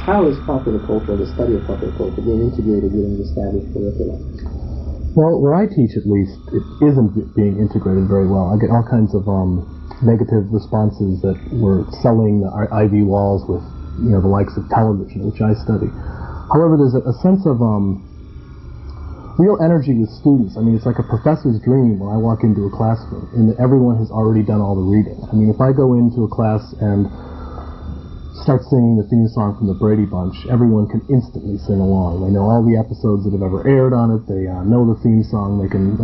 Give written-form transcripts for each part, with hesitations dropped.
how is popular culture, the study of popular culture, being integrated within the established curriculum? Well, where I teach, at least, it isn't being integrated very well. I get all kinds of negative responses that we're selling the Ivy walls with, the likes of television, which I study. However, there's a sense of real energy with students. I mean, it's like a professor's dream when I walk into a classroom, and that everyone has already done all the reading. I mean, if I go into a class and start singing the theme song from the Brady Bunch, everyone can instantly sing along. They know all the episodes that have ever aired on it. They know the theme song. They can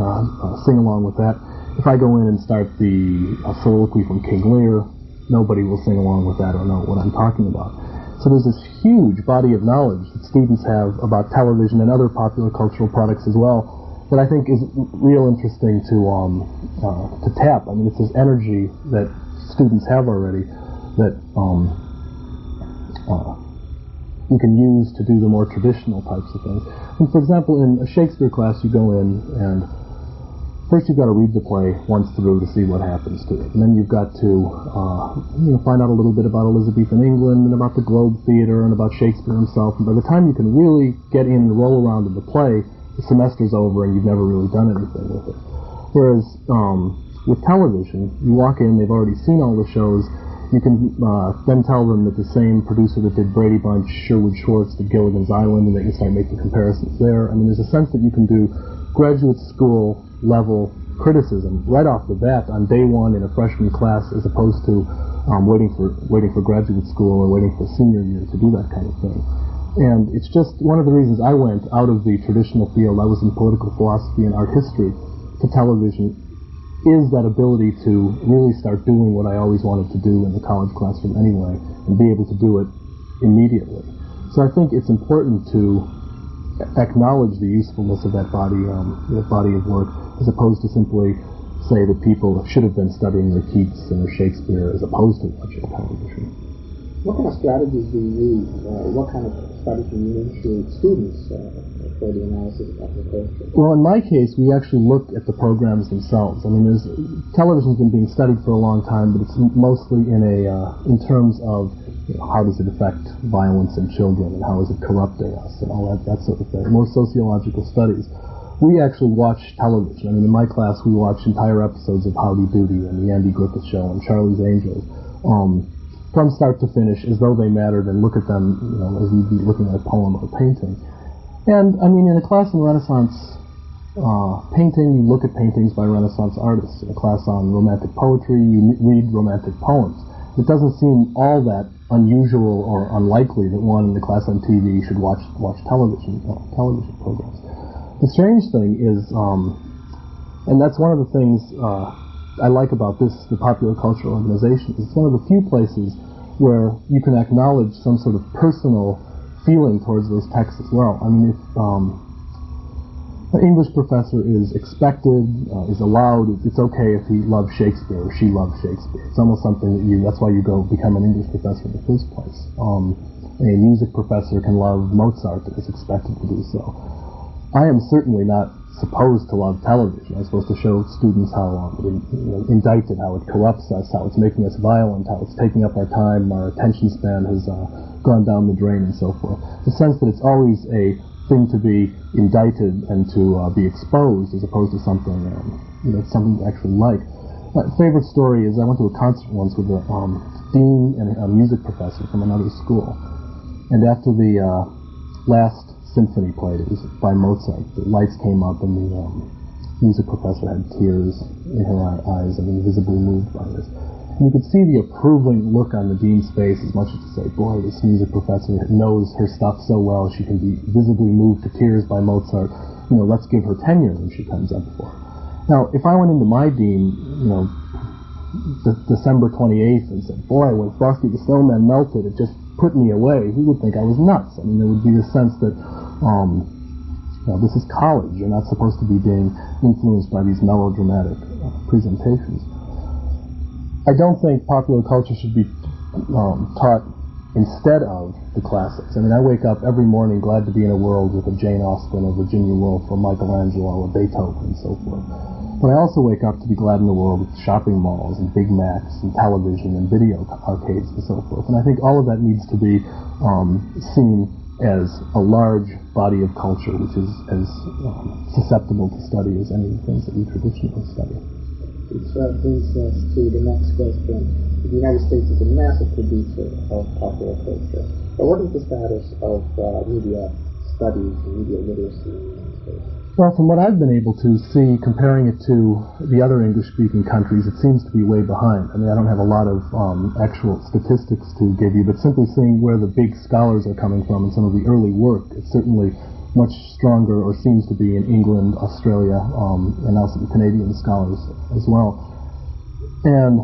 sing along with that. If I go in and start the soliloquy from King Lear, nobody will sing along with that or know what I'm talking about. So there's this huge body of knowledge that students have about television and other popular cultural products as well that I think is real interesting to tap. I mean, it's this energy that students have already that you can use to do the more traditional types of things. And for example, in a Shakespeare class, you go in and first you've got to read the play once through to see what happens to it. And then you've got to find out a little bit about Elizabethan England and about the Globe Theatre and about Shakespeare himself. And by the time you can really get in and roll around in the play, the semester's over and you've never really done anything with it. Whereas with television, you walk in, they've already seen all the shows. You can then tell them that the same producer that did Brady Bunch, Sherwood Schwartz, did Gilligan's Island, and they can start making comparisons there. I mean, there's a sense that you can do graduate school level criticism right off the bat on day one in a freshman class, as opposed to waiting for graduate school or waiting for senior year to do that kind of thing. And it's just one of the reasons I went out of the traditional field. I was in political philosophy and art history to television, is that ability to really start doing what I always wanted to do in the college classroom anyway, and be able to do it immediately. So I think it's important to acknowledge the usefulness of that body of work, as opposed to simply say that people should have been studying their Keats and their Shakespeare as opposed to watching television. What kind of strategies do you use? What kind of strategies do you initiate students for the analysis of popular culture? Well, in my case, we actually look at the programs themselves. I mean, television's been being studied for a long time, but it's mostly in terms of how does it affect violence in children and how is it corrupting us and all that sort of thing. More sociological studies. We actually watch television. I mean, in my class, we watch entire episodes of Howdy Doody and The Andy Griffith Show and Charlie's Angels. From start to finish, as though they mattered, and look at them, as you'd be looking at a poem or a painting. And, I mean, in a class in Renaissance painting, you look at paintings by Renaissance artists. In a class on romantic poetry, you read romantic poems. It doesn't seem all that unusual or unlikely that one in the class on TV should watch television programs. The strange thing is, and that's one of the things I like about the Popular Culture Organization, it's one of the few places where you can acknowledge some sort of personal feeling towards those texts as well. I mean, if an English professor is expected, is allowed, it's okay if he loves Shakespeare or she loves Shakespeare. It's almost something that that's why you go become an English professor in the first place. A music professor can love Mozart and is expected to do so. I am certainly not supposed to love television. I'm supposed to show students how indicted, how it corrupts us, how it's making us violent, how it's taking up our time, our attention span has gone down the drain, and so forth. The sense that it's always a thing to be indicted and to be exposed, as opposed to something something to actually like. My favorite story is I went to a concert once with a dean and a music professor from another school, and after the last symphony played, it was by Mozart, the lights came up and the music professor had tears in her eyes and was visibly moved by this. And you could see the approving look on the dean's face, as much as to say, boy, this music professor knows her stuff so well, she can be visibly moved to tears by Mozart. Let's give her tenure when she comes up for it. Now, if I went into my dean, December 28th and said, boy, when Frosty the Snowman melted, it just put me away, he would think I was nuts. I mean, there would be this sense that this is college. You're not supposed to be being influenced by these melodramatic presentations. I don't think popular culture should be taught instead of the classics. I mean, I wake up every morning glad to be in a world with a Jane Austen, or Virginia Woolf, or Michelangelo, or Beethoven, and so forth. But I also wake up to be glad in the world with shopping malls and Big Macs and television and video arcades and so forth. And I think all of that needs to be seen as a large body of culture, which is as susceptible to study as any of the things that we traditionally study. Which brings us to the next question. The United States is a massive producer of popular culture. But what is the status of media studies and media literacy in the United States? Well, from what I've been able to see, comparing it to the other English-speaking countries, it seems to be way behind. I mean, I don't have a lot of actual statistics to give you, but simply seeing where the big scholars are coming from and some of the early work, it's certainly much stronger, or seems to be, in England, Australia, and now some Canadian scholars as well. And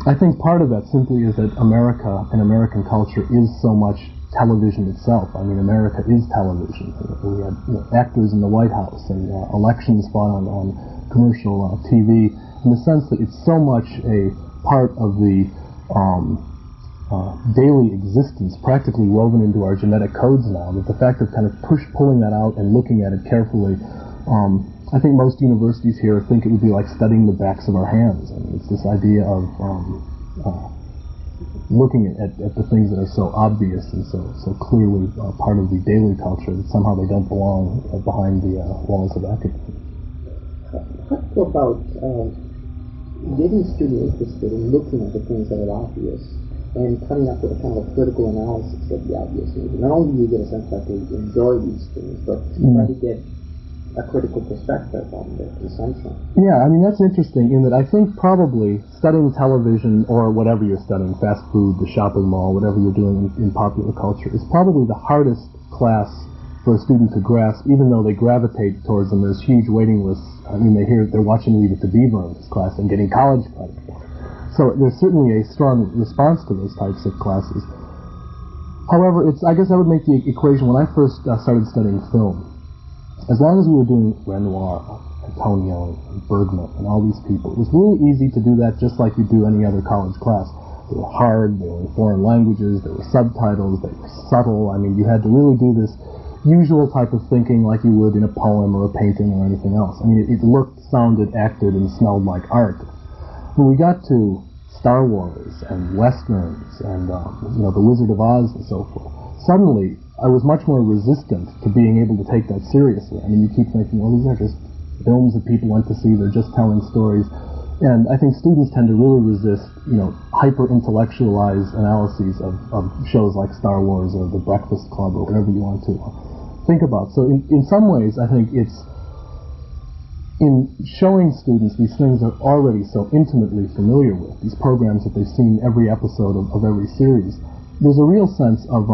I think part of that simply is that America and American culture is so much television itself. I mean, America is television. We had actors in the White House and elections fought on commercial TV, in the sense that it's so much a part of the daily existence, practically woven into our genetic codes now, that the fact of kind of pulling that out and looking at it carefully, I think most universities here think it would be like studying the backs of our hands. I mean, it's this idea of looking at the things that are so obvious and so clearly part of the daily culture that somehow they don't belong behind the walls of academia. Talk about getting students interested in looking at the things that are obvious and coming up with a kind of a critical analysis of the obvious things. Not only do you get a sense that they enjoy these things, but try to get a critical perspective on their consumption. Yeah, I mean, that's interesting in that I think probably studying television or whatever you're studying, fast food, the shopping mall, whatever you're doing in popular culture, is probably the hardest class for a student to grasp, even though they gravitate towards them. There's huge waiting lists. I mean, they're watching Leave It to Beaver in this class and getting college credit for it. So there's certainly a strong response to those types of classes. However, I guess I would make the equation when I first started studying film. As long as we were doing Renoir, Antonio, and Bergman, and all these people, it was really easy to do that just like you do any other college class. They were hard, they were in foreign languages, there were subtitles, they were subtle. I mean, you had to really do this usual type of thinking like you would in a poem or a painting or anything else. I mean, it looked, sounded, acted, and smelled like art. When we got to Star Wars and Westerns and, The Wizard of Oz and so forth, suddenly I was much more resistant to being able to take that seriously. I mean, you keep thinking, well, these are just films that people went to see, they're just telling stories. And I think students tend to really resist, hyper-intellectualized analyses of shows like Star Wars or The Breakfast Club or whatever you want to think about. So in some ways, I think it's in showing students these things they're already so intimately familiar with, these programs that they've seen every episode of every series, there's a real sense of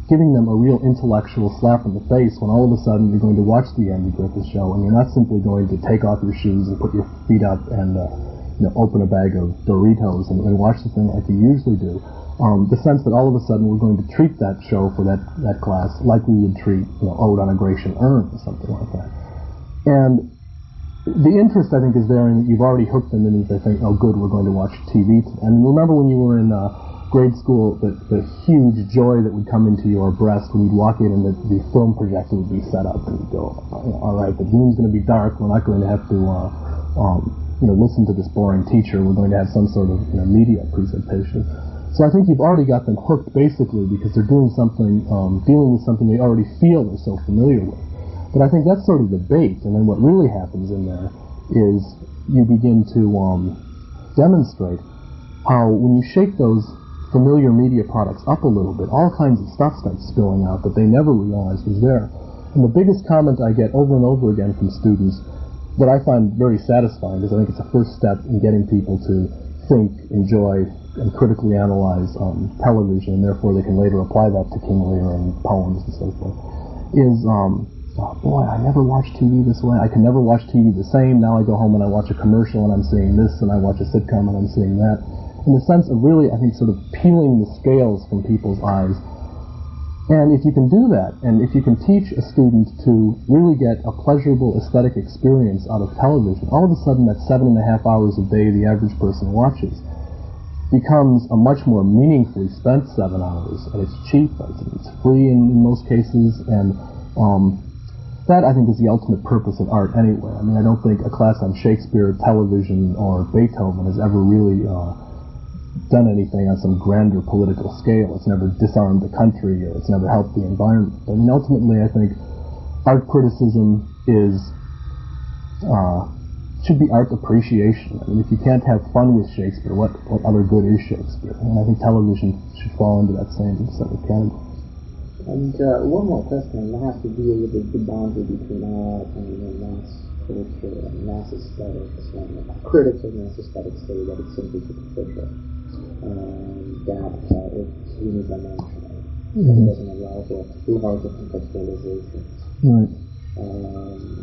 giving them a real intellectual slap in the face when all of a sudden you're going to watch the Andy Griffith Show and you're not simply going to take off your shoes and put your feet up and open a bag of Doritos and watch the thing like you usually do. The sense that all of a sudden we're going to treat that show for that class like we would treat Ode on a Grecian Urn or something like that. And the interest, I think, is there in that you've already hooked them in and they think, oh good, we're going to watch TV. And remember when you were in grade school, the huge joy that would come into your breast when you'd walk in and the film projector would be set up and you'd go, all right, the room's going to be dark, we're not going to have to listen to this boring teacher, we're going to have some sort of media presentation. So I think you've already got them hooked basically because they're doing something, dealing with something they already feel they're so familiar with. But I think that's sort of the bait, and then what really happens in there is you begin to demonstrate how when you shake those familiar media products up a little bit, all kinds of stuff starts spilling out that they never realized was there. And the biggest comment I get over and over again from students that I find very satisfying, because I think it's a first step in getting people to think, enjoy, and critically analyze television, and therefore they can later apply that to King Lear and poems and so forth, is, boy, I never watched TV this way. I can never watch TV the same. Now I go home and I watch a commercial and I'm seeing this, and I watch a sitcom and I'm seeing that. In the sense of really, I think, sort of peeling the scales from people's eyes. And if you can do that, and if you can teach a student to really get a pleasurable aesthetic experience out of television, all of a sudden that 7.5 hours a day the average person watches becomes a much more meaningfully spent 7 hours. And it's cheap, it's free in most cases, and that, I think, is the ultimate purpose of art anyway. I mean, I don't think a class on Shakespeare, television, or Beethoven has ever really done anything on some grander political scale. It's never disarmed the country, or it's never helped the environment. I mean, ultimately, I think art criticism should be art appreciation. I mean, if you can't have fun with Shakespeare, what other good is Shakespeare? And I think television should fall into that same set of categories. And one more question, and it has to deal with the boundary between art and mass culture and mass aesthetics. And critics of mass aesthetics say that it's simply superficial, that it's unidimensional, it doesn't allow for larger contextualization. Right.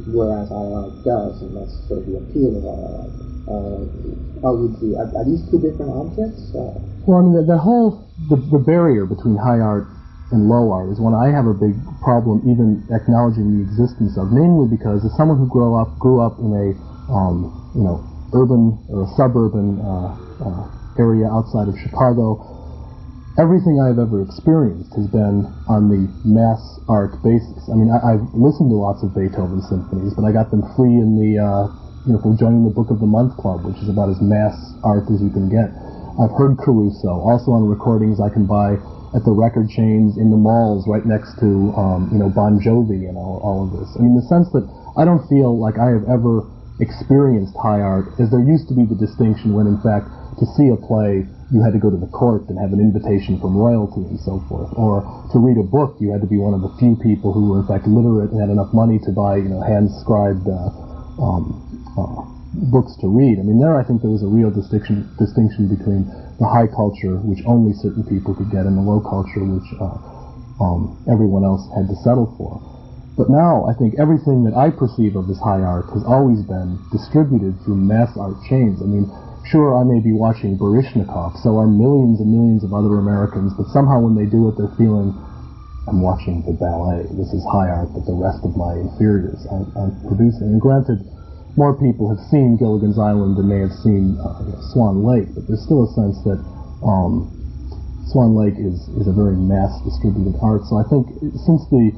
Whereas art does, and that's sort of the appeal of art. Are these two different objects? Well, I mean, the barrier between high art and low art is one I have a big problem even acknowledging the existence of, namely because as someone who grew up in a urban or a suburban area outside of Chicago, everything I've ever experienced has been on the mass art basis. I mean, I've listened to lots of Beethoven symphonies, but I got them free in the from joining the Book of the Month Club, which is about as mass art as you can get. I've heard Caruso, also on recordings I can buy at the record chains in the malls right next to Bon Jovi and all of this. I mean, the sense that I don't feel like I have ever experienced high art, as there used to be the distinction when, in fact, to see a play you had to go to the court and have an invitation from royalty and so forth, or to read a book you had to be one of the few people who were in fact literate and had enough money to buy hand-scribed books to read. I mean, there I think there was a real distinction between the high culture, which only certain people could get, and the low culture, which everyone else had to settle for. But now I think everything that I perceive of as high art has always been distributed through mass art chains. I mean, sure, I may be watching Baryshnikov, so are millions and millions of other Americans, but somehow when they do it, they're feeling, I'm watching the ballet. This is high art that the rest of my inferiors aren't producing. And granted, more people have seen Gilligan's Island than they have seen Swan Lake, but there's still a sense that Swan Lake is a very mass-distributed art. So I think since the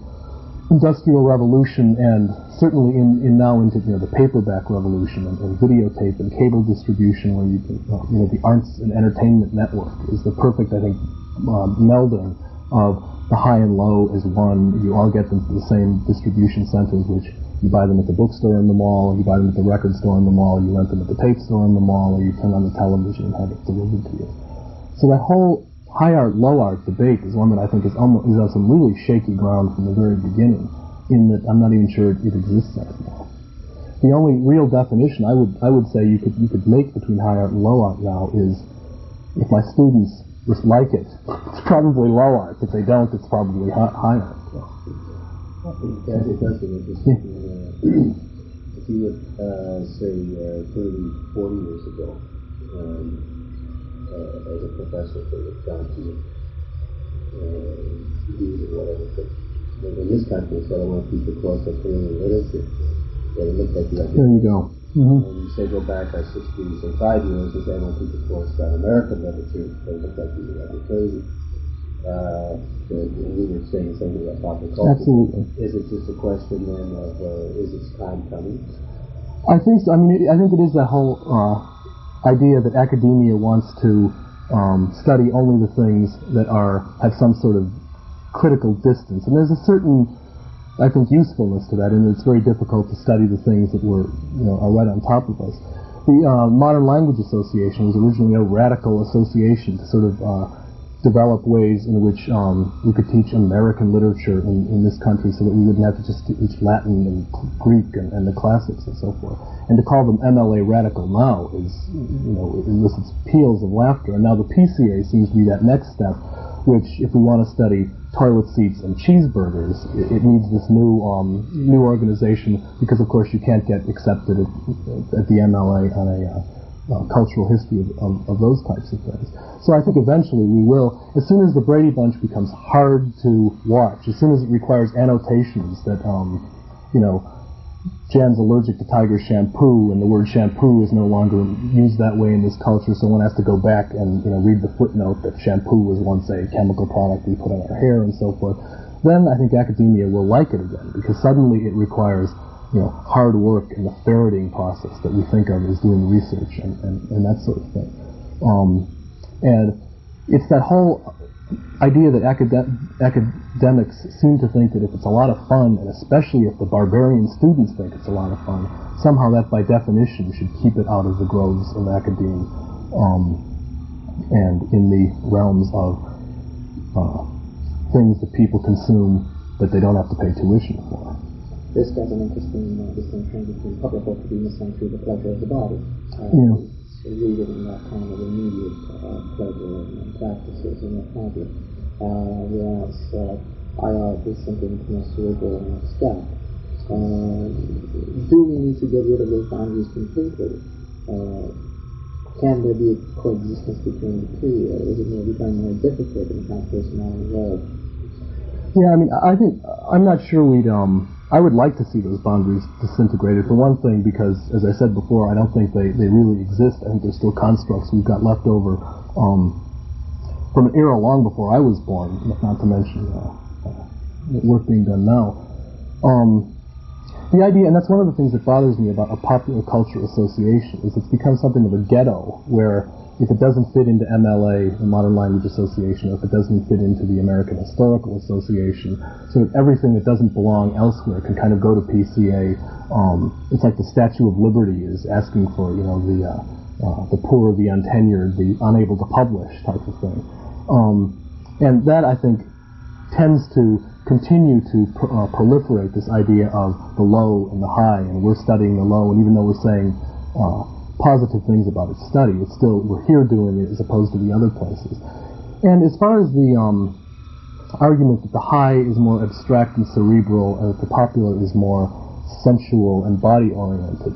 Industrial Revolution, and certainly now into the paperback revolution and videotape and cable distribution, where you can the arts and entertainment network is the perfect, I think, melding of the high and low as one. You all get them from the same distribution centers, which you buy them at the bookstore in the mall, you buy them at the record store in the mall, you rent them at the tape store in the mall, or you turn on the television and have it delivered to you. So that whole high art, low art debate is one that I think is on some really shaky ground from the very beginning, in that I'm not even sure it exists anymore. The only real definition I would say you could make between high art and low art now is, if my students just like it, it's probably low art. If they don't, it's probably high art. That's interesting. If you would say 30, 40 years ago, as a professor, they would gone to views or whatever, but in this country, instead I want to teach a course of Korean literature, they looked at the idea. There you go. Mm-hmm. And you say go back by 6 years or 5 years, and say I want to teach a course on American literature, they looked at you like you're crazy. We were saying something about popular culture. Absolutely. Is it just a question then of is its time coming? I think so. I mean, I think it is that whole idea that academia wants to study only the things that have some sort of critical distance, and there's a certain, I think, usefulness to that, and it's very difficult to study the things that are right on top of us. The Modern Language Association was originally a radical association to sort of develop ways in which we could teach American literature in this country, so that we wouldn't have to just teach Latin and Greek and the classics and so forth. And to call them MLA radical now is, it elicits peals of laughter. And now the PCA seems to be that next step, which, if we want to study toilet seats and cheeseburgers, it needs this new organization, because of course you can't get accepted at the MLA on a cultural history of those types of things. So I think eventually we will, as soon as the Brady Bunch becomes hard to watch, as soon as it requires annotations that, Jan's allergic to Tiger shampoo, and the word shampoo is no longer used that way in this culture, so one has to go back and read the footnote that shampoo was once a chemical product we put on our hair and so forth. then I think academia will like it again, because suddenly it requires, hard work and the ferreting process that we think of as doing research and that sort of thing. And it's that whole idea that academics seem to think that if it's a lot of fun, and especially if the barbarian students think it's a lot of fun, somehow that by definition should keep it out of the groves of academia and in the realms of things that people consume that they don't have to pay tuition for. This does an interesting distinction between public work being essentially the pleasure of the body. Rooted in that kind of immediate pleasure and practices and what have you. Whereas IR is simply more cerebral and abstract. Do we need to get rid of those boundaries completely? Can there be a coexistence between the two, or is it going to become more difficult in how personality evolves? Yeah, I think I'm not sure we'd. I would like to see those boundaries disintegrated, for one thing, because, as I said before, I don't think they really exist. I think they're still constructs we've got left over from an era long before I was born, not to mention work being done now. The idea, and that's one of the things that bothers me about a popular culture association, is it's become something of a ghetto, where if it doesn't fit into MLA, the Modern Language Association, or if it doesn't fit into the American Historical Association, so that everything that doesn't belong elsewhere can kind of go to PCA. It's like the Statue of Liberty is asking for, the poor, the untenured, the unable to publish type of thing. And that, I think, tends to continue to proliferate this idea of the low and the high, and we're studying the low, and even though we're saying positive things about its study, it's still, we're here doing it as opposed to the other places. And as far as the argument that the high is more abstract and cerebral and that the popular is more sensual and body-oriented,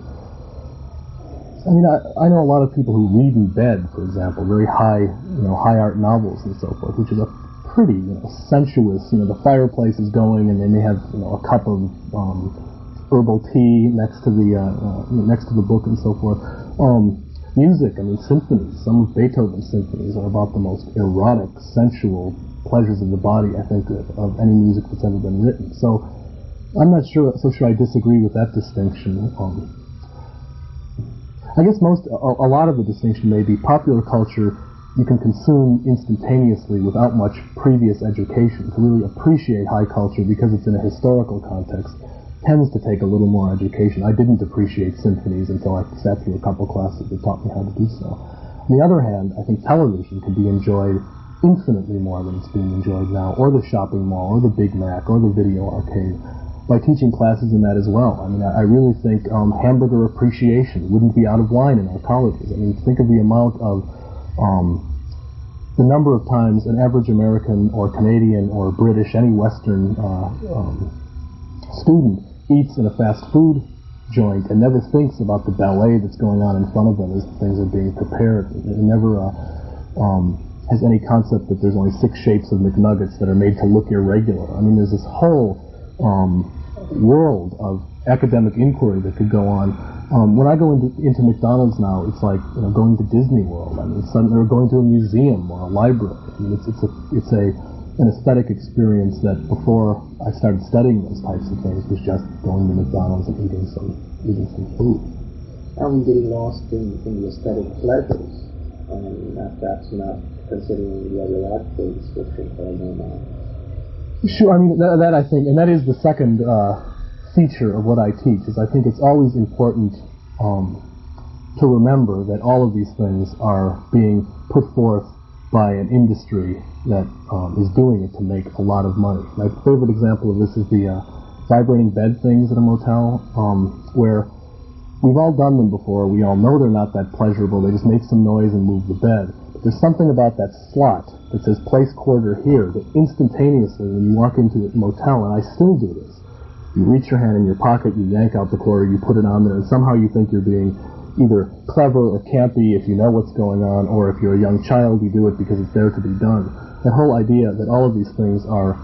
I know a lot of people who read in bed, for example, very high art novels and so forth, which is a pretty, sensuous, the fireplace is going and they may have, a cup of herbal tea next to the book and so forth. Music, symphonies. Some of Beethoven's symphonies are about the most erotic, sensual pleasures of the body, I think, of any music that's ever been written. So I'm not sure I disagree with that distinction. I guess a lot of the distinction may be popular culture you can consume instantaneously without much previous education. To really appreciate high culture, because it's in a historical context, tends to take a little more education. I didn't appreciate symphonies until I sat through a couple classes that taught me how to do so. On the other hand, I think television can be enjoyed infinitely more than it's being enjoyed now, or the shopping mall, or the Big Mac, or the video arcade, by teaching classes in that as well. I really think hamburger appreciation wouldn't be out of line in our colleges. Think of the amount of the number of times an average American or Canadian or British, any Western student eats in a fast food joint and never thinks about the ballet that's going on in front of them as things are being prepared. It never has any concept that there's only 6 shapes of McNuggets that are made to look irregular. There's this whole world of academic inquiry that could go on. When I go into McDonald's now, it's like going to Disney World. Or going to a museum or a library. It's an aesthetic experience that before I started studying those types of things was just going to McDonald's and eating some food. Are we getting lost in the aesthetic pleasures and perhaps not considering the ideological description going on now? Sure, that I think, and that is the second feature of what I teach, is I think it's always important to remember that all of these things are being put forth by an industry that is doing it to make a lot of money. My favorite example of this is the vibrating bed things at a motel, where we've all done them before. We all know they're not that pleasurable. They just make some noise and move the bed. But there's something about that slot that says place quarter here that instantaneously, when you walk into a motel, and I still do this, you reach your hand in your pocket, you yank out the quarter, you put it on there, and somehow you think you're being either clever or campy if you know what's going on, or if you're a young child, you do it because it's there to be done. That whole idea that all of these things are,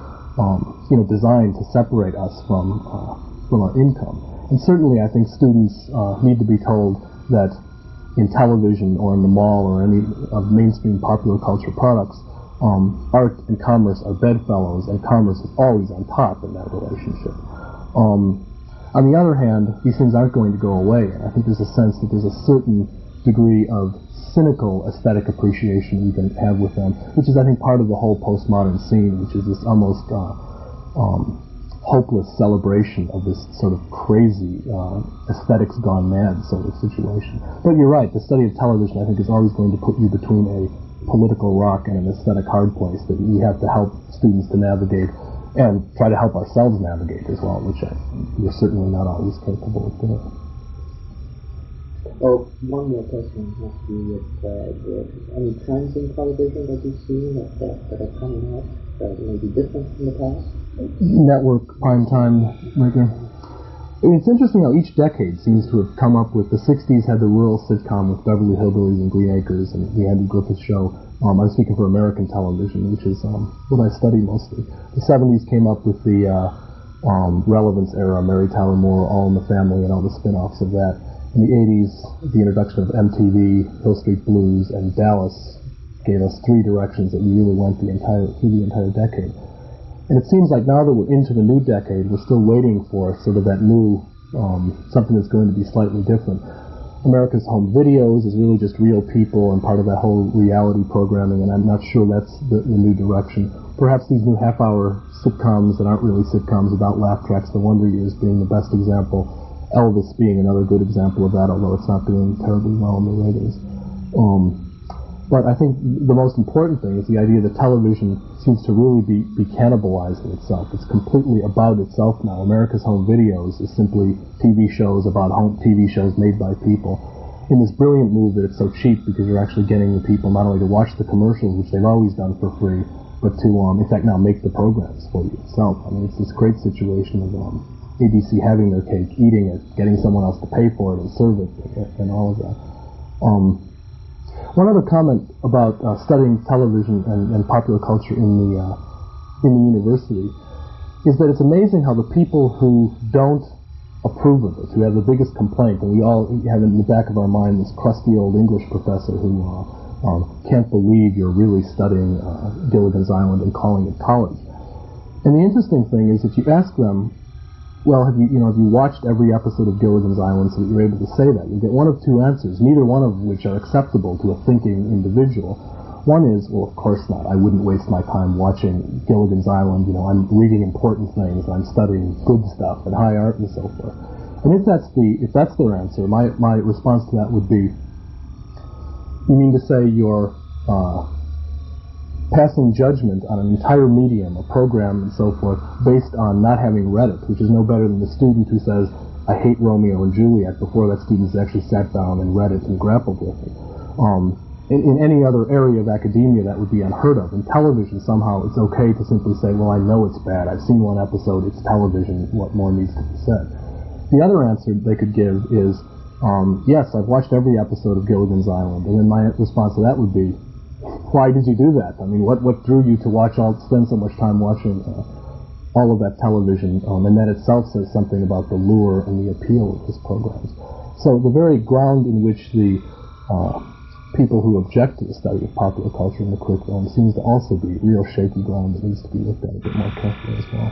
designed to separate us from our income. And certainly, I think students need to be told that in television or in the mall or any of mainstream popular culture products, art and commerce are bedfellows, and commerce is always on top in that relationship. On the other hand, these things aren't going to go away, and I think there's a sense that there's a certain degree of cynical aesthetic appreciation we can have with them, which is, I think, part of the whole postmodern scene, which is this almost hopeless celebration of this sort of crazy aesthetics gone mad sort of situation. But you're right, the study of television, I think, is always going to put you between a political rock and an aesthetic hard place that we have to help students to navigate and try to help ourselves navigate as well, which we're certainly not always capable of doing. Oh, one more question has to do with any trends in television that you've seen that are coming up that may be different from the past? Network, primetime, maker. I mean, it's interesting how each decade seems to have come up with, the 60s had the rural sitcom with Beverly Hillbillies and Green Acres and the Andy Griffith Show. I'm speaking for American television, which is what I study mostly. The 70s came up with the Relevance era, Mary Tyler Moore, All in the Family, and all the spin-offs of that. In the 80s, the introduction of MTV, Hill Street Blues, and Dallas gave us three directions that we really went through the entire decade. And it seems like now that we're into the new decade, we're still waiting for sort of that new, something that's going to be slightly different. America's Home Videos is really just real people and part of that whole reality programming, and I'm not sure that's the new direction. Perhaps these new half-hour sitcoms that aren't really sitcoms about laugh tracks, The Wonder Years being the best example, Elvis being another good example of that, although it's not doing terribly well in the ratings. But I think the most important thing is the idea that television seems to really be cannibalizing itself. It's completely about itself now. America's Home Videos is simply TV shows about home TV shows made by people. In this brilliant move that it's so cheap because you're actually getting the people not only to watch the commercials, which they've always done for free, but to, in fact, now make the programs for you itself. I mean, it's this great situation of ABC having their cake, eating it, getting someone else to pay for it and serve it, and all of that. One other comment about studying television and popular culture in the university is that it's amazing how the people who don't approve of it, who have the biggest complaint, and we all have in the back of our mind this crusty old English professor who can't believe you're really studying Gilligan's Island and calling it college. And the interesting thing is if you ask them, well, have you watched every episode of Gilligan's Island so that you're able to say that? You get one of two answers, neither one of which are acceptable to a thinking individual. One is, well, of course not. I wouldn't waste my time watching Gilligan's Island. I'm reading important things, I'm studying good stuff and high art and so forth. And if that's their answer, my response to that would be, you mean to say you're passing judgment on an entire medium, a program, and so forth, based on not having read it, which is no better than the student who says, I hate Romeo and Juliet, before that student has actually sat down and read it and grappled with it. In any other area of academia, that would be unheard of. In television, somehow, it's okay to simply say, well, I know it's bad, I've seen one episode, it's television, what more needs to be said? The other answer they could give is, yes, I've watched every episode of Gilligan's Island, and then my response to that would be, why did you do that? I mean, what drew you to spend so much time watching all of that television? And that itself says something about the lure and the appeal of these programs. So the very ground in which the people who object to the study of popular culture in the curriculum seems to also be real shaky ground that needs to be looked at a bit more carefully as well.